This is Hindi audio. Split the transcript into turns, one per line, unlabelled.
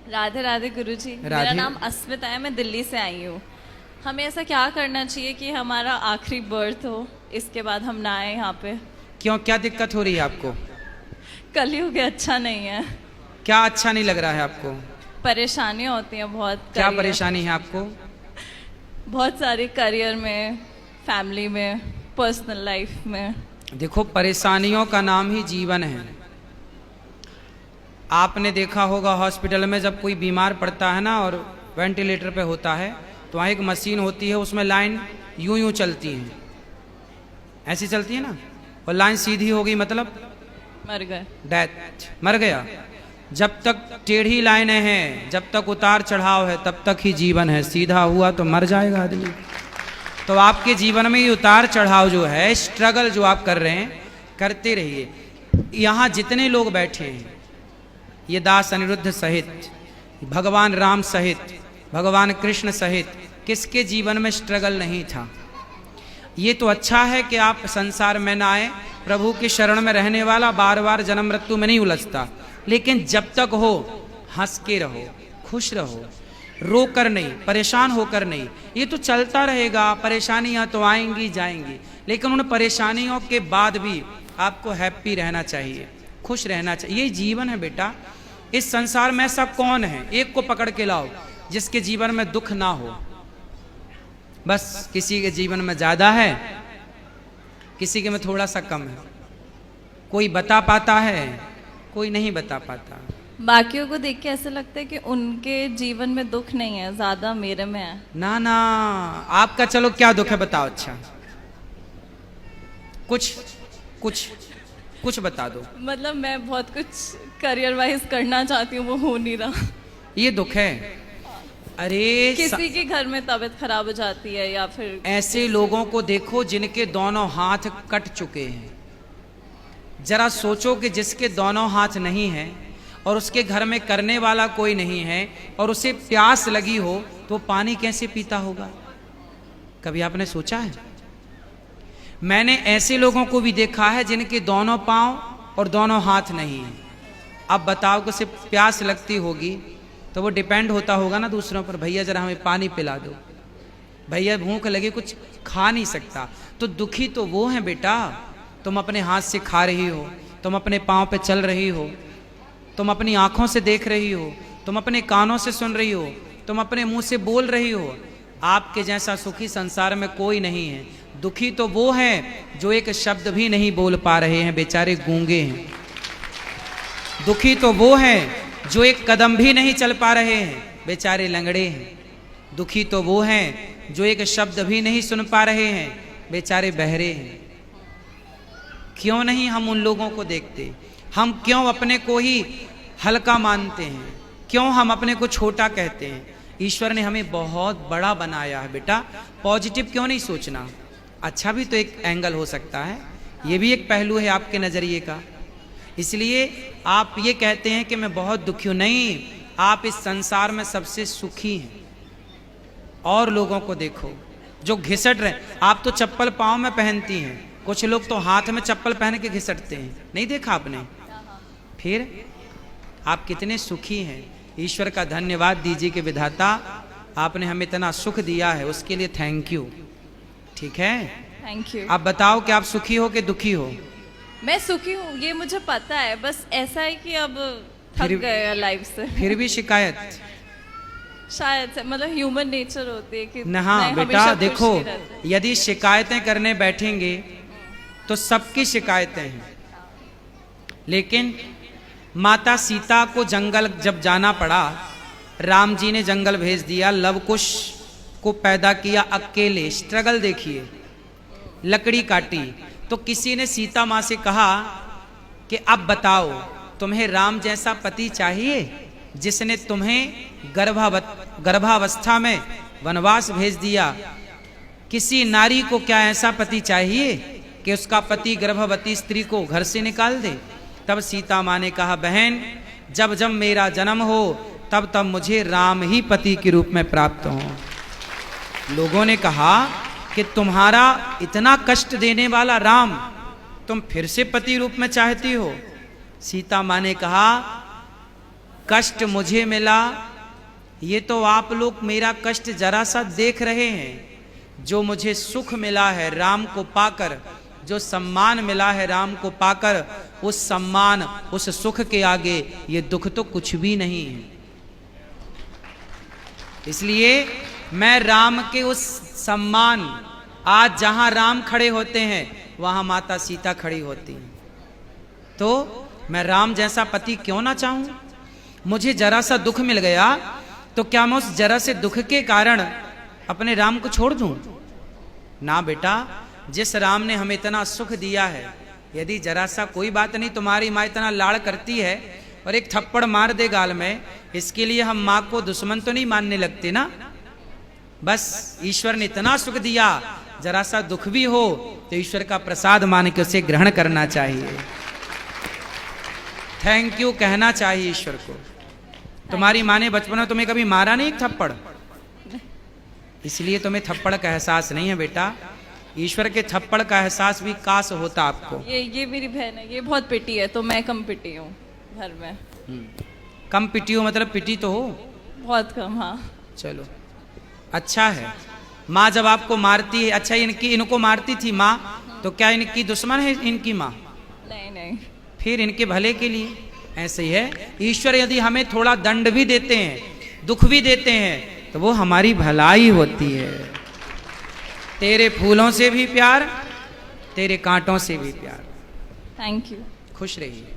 राधे राधे गुरुजी। मेरा
राधे।
नाम अस्मिता है, मैं दिल्ली से आई हूँ। हमें ऐसा क्या करना चाहिए कि हमारा आखिरी बर्थ हो, इसके बाद हम ना आए यहाँ पे?
क्यों, क्या दिक्कत हो रही है आपको?
कलयुग अच्छा नहीं है,
क्या अच्छा नहीं लग रहा है आपको?
परेशानियाँ होती हैं बहुत।
क्या
करियर-
परेशानी है आपको?
बहुत सारी, करियर में, फैमिली में, पर्सनल लाइफ में।
देखो, परेशानियों का नाम ही जीवन है। आपने देखा होगा हॉस्पिटल में जब कोई बीमार पड़ता है ना और वेंटिलेटर पे होता है तो वहाँ एक मशीन होती है, उसमें लाइन यूं यूं चलती है, ऐसी चलती है ना, और लाइन सीधी हो गई मतलब
मर गए।
डेथ, मर गया। जब तक टेढ़ी लाइनें हैं, जब तक उतार चढ़ाव है, तब तक ही जीवन है। सीधा हुआ तो मर जाएगा आदमी। तो आपके जीवन में ये उतार चढ़ाव जो है, स्ट्रगल जो आप कर रहे हैं, करते रहिए। यहाँ जितने लोग बैठे हैं, ये दास अनिरुद्ध सहित, भगवान राम सहित, भगवान कृष्ण सहित, किसके जीवन में स्ट्रगल नहीं था? ये तो अच्छा है कि आप संसार में ना आए, प्रभु के शरण में रहने वाला बार बार जन्म मृत्यु में नहीं उलझता। लेकिन जब तक हो, हंस के रहो, खुश रहो, रो कर नहीं, परेशान होकर नहीं। ये तो चलता रहेगा, परेशानियां तो आएंगी जाएंगी, लेकिन उन परेशानियों के बाद भी आपको हैप्पी रहना चाहिए, खुश रहना चाहिए। ये जीवन है बेटा। इस संसार में ऐसा कौन है, एक को पकड़ के लाओ जिसके जीवन में दुख ना हो। बस किसी के जीवन में ज्यादा है, किसी के में थोड़ा सा कम है। कोई बता पाता है, कोई नहीं बता पाता।
बाकियों को देख के ऐसा लगता है कि उनके जीवन में दुख नहीं है, ज्यादा मेरे में है।
ना ना, आपका चलो क्या दुख है बताओ। अच्छा, कुछ कुछ कुछ बता दो।
मतलब मैं बहुत कुछ करियर वाइज करना चाहती हूँ, वो हो नहीं रहा।
ये दुख है। अरे
किसी के घर में तबीयत खराब हो जाती है, या फिर
ऐसे लोगों को देखो जिनके दोनों हाथ कट चुके हैं। जरा सोचो कि जिसके दोनों हाथ नहीं हैं और उसके घर में करने वाला कोई नहीं है और उसे प्यास लगी हो तो पानी कैसे पीता होगा? कभी आपने सोचा है? मैंने ऐसे लोगों को भी देखा है जिनके दोनों पांव और दोनों हाथ नहीं है। अब बताओ कि उसे प्यास लगती होगी तो वो डिपेंड होता होगा ना दूसरों पर, भैया जरा हमें पानी पिला दो, भैया भूख लगी, कुछ खा नहीं सकता। तो दुखी तो वो है बेटा। तुम अपने हाथ से खा रही हो, तुम अपने पांव पे चल रही हो, तुम अपनी आंखों से देख रही हो, तुम अपने कानों से सुन रही हो, तुम अपने मुंह से बोल रही हो। आपके जैसा सुखी संसार में कोई नहीं है। दुखी तो वो है जो एक शब्द भी नहीं बोल पा रहे हैं, बेचारे गूंगे हैं। दुखी तो वो है जो एक कदम भी नहीं चल पा रहे हैं, बेचारे लंगड़े हैं। दुखी तो वो हैं जो एक शब्द भी नहीं सुन पा रहे हैं, बेचारे बहरे हैं। क्यों नहीं हम उन लोगों को देखते? हम क्यों अपने को ही हल्का मानते हैं? क्यों हम अपने को छोटा कहते हैं? ईश्वर ने हमें बहुत बड़ा बनाया है बेटा। पॉजिटिव क्यों नहीं सोचना? अच्छा भी तो एक एंगल हो सकता है, ये भी एक पहलू है आपके नजरिए का। इसलिए आप ये कहते हैं कि मैं बहुत दुखी हूं। नहीं, आप इस संसार में सबसे सुखी हैं। और लोगों को देखो जो घिसट रहे। आप तो चप्पल पाँव में पहनती हैं, कुछ लोग तो हाथ में चप्पल पहन के घिसटते हैं, नहीं देखा आपने? फिर आप कितने सुखी हैं। ईश्वर का धन्यवाद दीजिए कि विधाता आपने हमें इतना सुख दिया है, उसके लिए थैंक यू। ठीक है,
थैंक यू।
आप बताओ कि आप सुखी हो कि दुखी हो?
मैं सुखी हूँ, ये मुझे पता है। बस ऐसा है कि अब थक
फिर-
गए लाइफ से।
फिर भी शिकायत?
शायद से, मतलब ह्यूमन नेचर होती है कि
न हाँ
नहीं,
बेटा,
हमेशा खुश
देखो
नहीं रहते।
यदि शिकायतें करने बैठेंगे तो सबकी शिकायतें हैं। लेकिन माता सीता को जंगल जब जाना पड़ा, राम जी ने जंगल भेज दिया, लव कुश को पैदा किया अकेले। स्ट्रगल देखिए, लकड़ी काटी तो किसी ने सीता माँ से कहा कि अब बताओ तुम्हें राम जैसा पति चाहिए जिसने तुम्हें गर्भावस्था में वनवास भेज दिया? किसी नारी को क्या ऐसा पति चाहिए कि उसका पति गर्भवती स्त्री को घर से निकाल दे? तब सीता माँ ने कहा, बहन जब जब मेरा जन्म हो तब तब मुझे राम ही पति के रूप में प्राप्त हो। लोगों ने कहा कि तुम्हारा इतना कष्ट देने वाला राम तुम फिर से पति रूप में चाहती हो? सीता माँ ने कहा, कष्ट मुझे मिला, ये तो आप लोग मेरा कष्ट जरा सा देख रहे हैं। जो मुझे सुख मिला है राम को पाकर, जो सम्मान मिला है राम को पाकर, उस सम्मान उस सुख के आगे ये दुख तो कुछ भी नहीं है। इसलिए मैं राम के उस सम्मान, आज जहां राम खड़े होते हैं वहां माता सीता खड़ी होती हैं, तो मैं राम जैसा पति क्यों ना चाहूं। मुझे जरा सा दुख मिल गया तो क्या मैं उस जरा से दुख के कारण अपने राम को छोड़ दूं? ना बेटा, जिस राम ने हमें इतना सुख दिया है, यदि जरा सा कोई बात नहीं, तुम्हारी माँ इतना लाड़ करती है और एक थप्पड़ मार दे गाल में, इसके लिए हम माँ को दुश्मन तो नहीं मानने लगते ना। बस ईश्वर ने इतना सुख दिया, जरा सा दुख भी हो तो ईश्वर का प्रसाद मान के उसे ग्रहण करना चाहिए, थैंक यू कहना चाहिए ईश्वर को। तुम्हारी माँ ने बचपन में तुम्हें कभी मारा नहीं एक थप्पड़, इसलिए तुम्हें थप्पड़ का एहसास नहीं है बेटा। ईश्वर के थप्पड़ का एहसास भी काश होता आपको।
ये मेरी बहन है, ये बहुत पिटी है, तो मैं कम पिटी हूँ घर में।
कम पिटी हो मतलब पिटी तो हो?
बहुत कम, हाँ।
चलो अच्छा है। माँ जब आपको मारती है, अच्छा इनको मारती थी माँ, तो क्या इनकी दुश्मन है इनकी माँ?
नहीं नहीं,
फिर इनके भले के लिए। ऐसे ही है, ईश्वर यदि हमें थोड़ा दंड भी देते हैं, दुख भी देते हैं, तो वो हमारी भलाई होती है। तेरे फूलों से भी प्यार, तेरे कांटों से भी प्यार।
Thank you.
खुश रहिए।